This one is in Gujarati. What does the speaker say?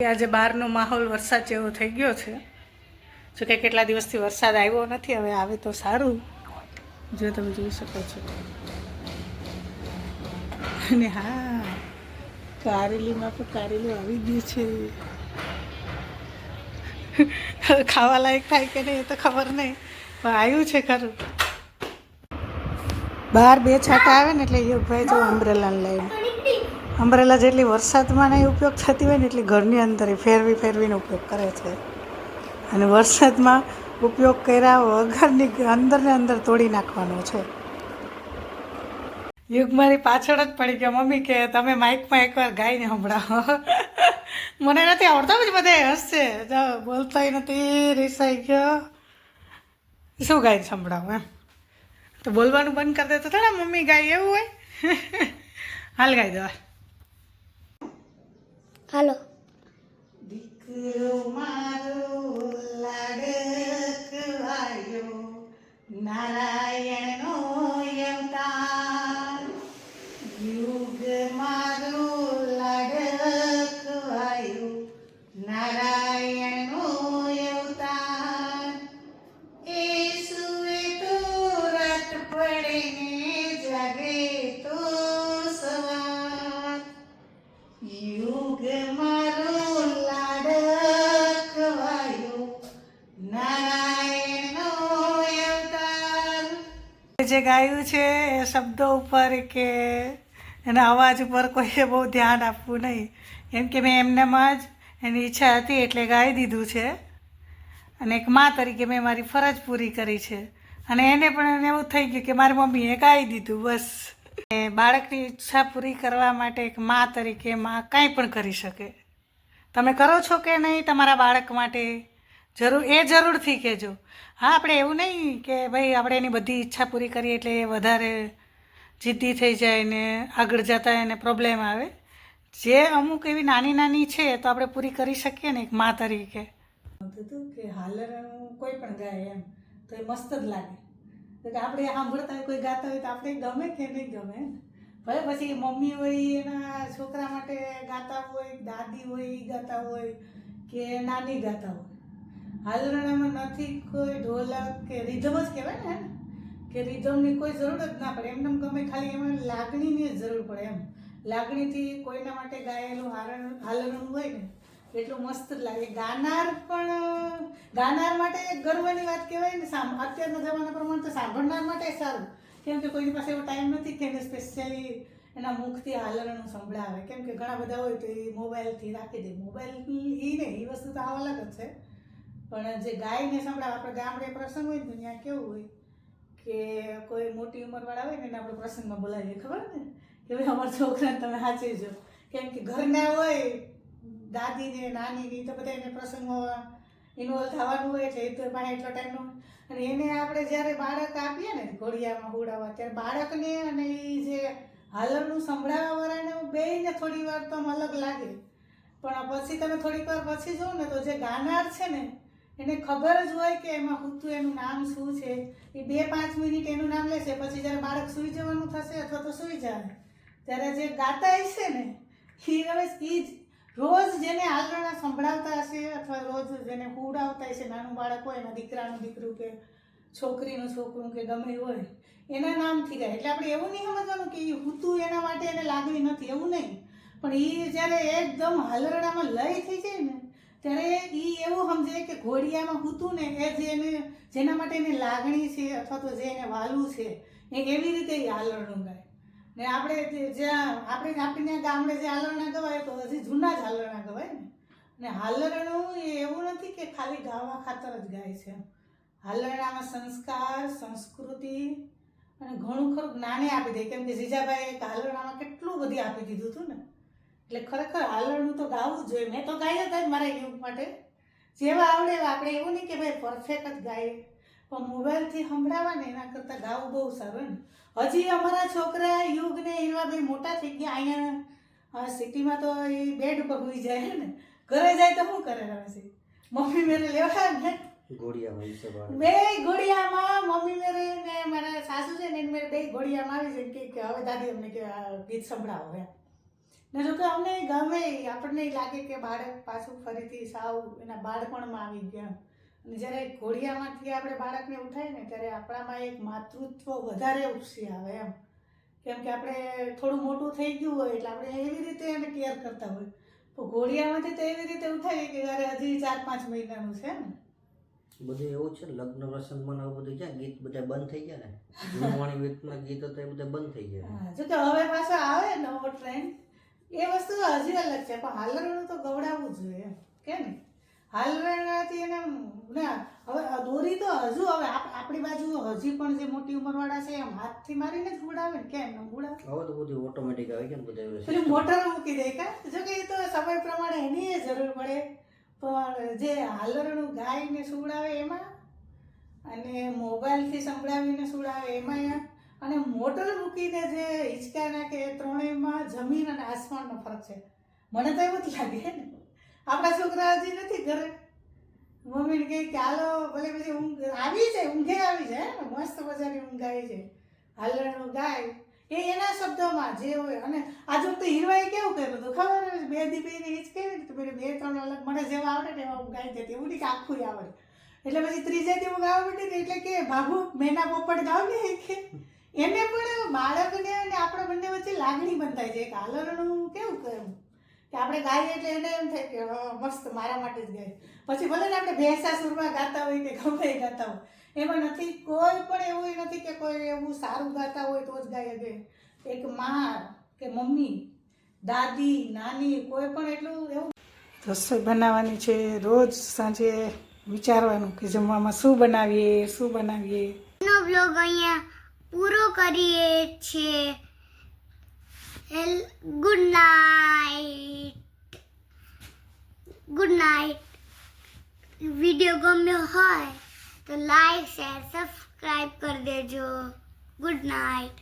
આજે બહારનો માહોલ વરસાદ જેવો થઈ ગયો છે. જો કે કેટલા દિવસથી વરસાદ આવ્યો નથી, હવે આવે તો સારું. જો તમે જોઈ શકો છો. અને હા, કારેલીમાં પણ કારેલું આવી ગયું છે. હવે ખાવા લાયક થાય કે નહીં એ તો ખબર નહીં, પણ આવ્યું છે ખરું. બહાર બે છાંટા આવે ને એટલે યોગભાઈ જો અમ્બ્રેલાને લઈને, અમ્બ્રેલા જેટલી વરસાદમાં નહીં ઉપયોગ થતી હોય ને એટલી ઘરની અંદર ફેરવીને ઉપયોગ કરે છે. અને વરસાદમાં ઉપયોગ કર્યા વગરની અંદર ને અંદર તોડી નાખવાનો છે. યુગ મારી પાછળ જ પડી ગયો. મમ્મી કે તમે માઇકમાં એકવાર ગાઈને સંભળાવો. મને નથી આવડતા, જ બધા હસશે. બોલતાય નથી, રીસાઈ ગયો. શું ગાઈને સંભળાવો એમ? તો બોલવાનું બંધ કરી દે તો થોડા મમ્મી ગાય એવું હોય. હાલ ગાઈ દો. હાલો. દીકરો મારો લાડકવાયો, નારાયણનો અવતાર. યુગ મારો લાડકવાયો, નારાયણનો અવતાર. એ સુવે તો રાત પડે ને જાગે તો સવાર. યુગ મારો લાડકવાયો, નારાયણનો અવતાર. જે ગાયું છે એ શબ્દો ઉપર કે એના અવાજ ઉપર કોઈએ બહુ ધ્યાન આપવું નહીં. એમ કે મેં એમનેમાં જ એની ઈચ્છા હતી એટલે ગાઈ દીધું છે. અને એક મા તરીકે મેં મારી ફરજ પૂરી કરી છે. અને એને પણ એવું થઈ ગયું કે મારી મમ્મીએ ગાઈ દીધું, બસ. બાળકની ઈચ્છા પૂરી કરવા માટે એક મા તરીકે મા કાંઈ પણ કરી શકે. તમે કરો છો કે નહીં તમારા બાળક માટે? જરૂરથી કહેજો. હા, આપણે એવું નહીં કે ભાઈ આપણે એની બધી ઈચ્છા પૂરી કરીએ એટલે એ વધારે જિદ્દી થઈ જાય ને આગળ જતાં એને પ્રોબ્લેમ આવે. જે અમુક એવી નાની છે તો આપણે પૂરી કરી શકીએ ને એક મા તરીકે. હતું કે હાલરણું કોઈ પણ ગાય એમ તો એ મસ્ત જ લાગે. તો આપણે સાંભળતા હોય કોઈ ગાતા હોય તો આપણે ગમે કે નહીં ગમે. ભલે પછી મમ્મી હોય એના છોકરા માટે ગાતા હોય, દાદી હોય એ ગાતા હોય કે નાની ગાતા હોય. હાલરણામાં નથી કોઈ ઢોલક કે રિધમ જ કહેવાય ને કે રિધમની કોઈ જરૂર જ ના પડે. એમને ગમે, ખાલી એમાં લાગણીની જ જરૂર પડે એમ. લાગણીથી કોઈના માટે ગાયેલું હાલરણું હોય ને એટલું મસ્ત જ લાગે. ગાનાર માટે એક ગર્વની વાત કહેવાય ને. અત્યારના જમાના પ્રમાણે તો સાંભળનાર માટે સારું, કેમ કે કોઈની પાસે એવો ટાઈમ નથી કે એને સ્પેશિયલી એના મુખથી હાલરણું સંભળાવે. કેમ કે ઘણા બધા હોય તો એ મોબાઈલથી રાખી દે. મોબાઈલ એ નહીં, એ વસ્તુ તો આ અલગ જ છે. પણ જે ગાયને સંભળાવે, આપણે ગામડે પ્રસંગ હોય ને ત્યાં કેવું હોય કે કોઈ મોટી ઉંમરવાળા હોય ને એને આપણે પ્રસંગમાં બોલાવીએ, ખબર ને કે ભાઈ અમારા છોકરાને તમે સાચવજો. કેમ કે ઘરના હોય દાદીને નાનીની તો બધા એને પ્રસંગમાં ઇન્વોલ્વ થવાનું હોય એટલે એ તો પાસે એટલો ટાઈમનો. અને એને આપણે જ્યારે બાળક આપીએ ને ઘોડિયામાં હુડાવવા, ત્યારે બાળકને અને એ જે હાલરનું સંભળાવવાવાળાને બેયને થોડી વાર તો આમ અલગ લાગે. પણ પછી તમે થોડીક વાર પછી જુઓ ને તો જે ગાનાર છે ને એને ખબર જ હોય કે એમાં હુતું એનું નામ શું છે. એ 2-5 મિનિટ એનું નામ લેશે, પછી જ્યારે બાળક સૂઈ જવાનું થશે અથવા તો સૂઈ જાય ત્યારે જે ગાતા હશે ને એ હવે એ જ રોજ જેને હાલરણા સંભળાવતા હશે અથવા રોજ જેને હુડાવતા હશે, નાનું બાળક હોય એના દીકરાનું દીકરું કે છોકરીનું છોકરું કે ગમે હોય એના નામથી ગાય. એટલે આપણે એવું નહીં સમજવાનું કે એ હુતું એના માટે એને લાગણી નથી, એવું નહીં. પણ એ જ્યારે એકદમ હાલરડામાં લય થઈ જાય ને ત્યારે એ એવું સમજે કે ઘોડિયામાં હુતું ને એ જેના માટે એને લાગણી છે અથવા તો જે એને વાલું છે એ એવી રીતે એ હાલરણું ગાય. ને આપણે આપણીને ગામડે જે હાલરણા ગવાય તો હજી જૂના જ હાલરણા ગવાય ને. ને હાલરણું એ એવું નથી કે ખાલી ગાવા ખાતર જ ગાય છે. હાલરણામાં સંસ્કાર, સંસ્કૃતિ અને ઘણું ખરું જ્ઞાને આપી દે. કેમ કે જીજાભાઈ એક હાલરણામાં કેટલું બધી આપી દીધું હતું ને. એટલે ખરેખર હાલરણું તો ગાવું જ જોઈએ. મેં તો ગાય હતા જ મારા યુગ માટે, જેવા આવડે એવા. આપણે એવું નહીં કે ભાઈ પરફેક્ટ જ ગાઈએ, પણ મોબાઈલથી સંભળાવવા ને એના કરતાં ગાવું બહુ સારું ને. હજી અમારા છોકરા યુગ ને એવા ભાઈ મોટા થઈ ગયા. અહીંયા સિટીમાં તો એ બેડ ઉપર હોઈ જાય ને, ઘરે જાય તો શું કરે હવે? મમ્મી મેરે લેવા ને બે ઘોડિયામાં મમ્મી મેરે ને મારા સાસુ છે ને મેરે બે ઘોડિયામાં આવી જાય કે હવે દાદી અમને કે ગીત સંભળાવો એમ. ને જો કે અમને ગમે આપણને લાગે કે બાળક પાછું ફરીથી સાવ એના બાળપણમાં આવી ગયા. અને જ્યારે ઘોડિયામાંથી આપણે બાળકને ઉઠાય ને ત્યારે આપણામાં એક માતૃત્વ વધારે ઉપસી આવે એમ. કેમ કે આપણે થોડું મોટું થઈ ગયું હોય એટલે આપણે એવી રીતે એને કેર કરતા હોય. તો ઘોડિયામાંથી તો એવી રીતે ઉઠાવીએ કે જ્યારે હજી 4-5 મહિનાનું છે ને. બધું એવું છે લગ્ન પ્રસંગમાં આવું બધું ક્યાં ગીત બધા બંધ થઈ ગયા ને જૂનવાણી ગીતના ગીત હતા એ બધા બંધ થઈ ગયા. જો કે હવે પાછો આવે નવો ટ્રેન્ડ એ વસ્તુ હજી અલગ છે પણ હાલરણું તો ગવડાવવું જોઈએ એમ કે ને. હાલરણાથી એને ના હવે દોરી તો હજુ હવે આપણી બાજુ હજી પણ જે મોટી ઉંમરવાળા છે એમ હાથથી મારીને જ ઉડાવે ને કેમ ન ઉડાવે. હવે તો બધું ઓટોમેટિક આવે કેમ બધા પેલું મોટર મૂકી દે કા. જો કે એ તો સમય પ્રમાણે એની જરૂર પડે પણ જે હાલરણું ગાયને સુવડાવે એમાં અને મોબાઈલથી સંભળાવીને સુવડાવે એમાં અને મોટર મૂકીને જે હિંચકા નાખે એ ત્રણેયમાં જમીન અને આસમાનનો ફરક છે. મને તો એવું જ લાગે ને. આપણા છોકરા હજી નથી ઘરે મમ્મીને કહે કે હાલો ભલે પછી ઊંઘ આવી જાય ઊંઘે આવી જાય ને મસ્ત મજાની ઊંઘ આવી જાય. હાલરણું ગાય એ એના શબ્દોમાં જે હોય. અને આ જો તો હીરવાએ કેવું કર્યું હતું ખબર હોય 2 દી બેને હિંચકેવી ને તો પેલી 2-3 અલગ મને જેવા આવડે ને એવા ઊંઘ ગાઈ જતી એવું નહીં કે આખું આવડે. એટલે પછી ત્રીજા દી ઊંઘ આવવા માંડી ને એટલે કે બાબુ મેના પોપટ ગાવ ને કે એને પણ બાળકને અને આપણા બંને વચ્ચે લાગણી બંધાય છે. એક હાલરણું કેવું કર્યું કે આપણે ગાઈએ એટલે એને એમ થાય કે મસ્ત મારા માટે જ ગાય. પછી ભલે ને આપણે ભેંસા સુરમાં ગાતા હોય કે ગમે ગાતા હોય એમાં નથી કોઈ પણ એવું નથી કે કોઈ એવું સારું ગાતા હોય તો જ ગાય ગે. એક માં કે મમ્મી દાદી નાની કોઈ પણ એટલું એવું રસોઈ બનાવવાની છે. રોજ સાંજે વિચારવાનું કે જમવામાં શું બનાવીએ શું બનાવીએ. બ્લોગ અહીંયા પૂરો કરીએ છીએ. Good night. વિડીયો ગમ્યો હોય તો લાઈક શેર સબસ્ક્રાઈબ કરી દેજો. Good night.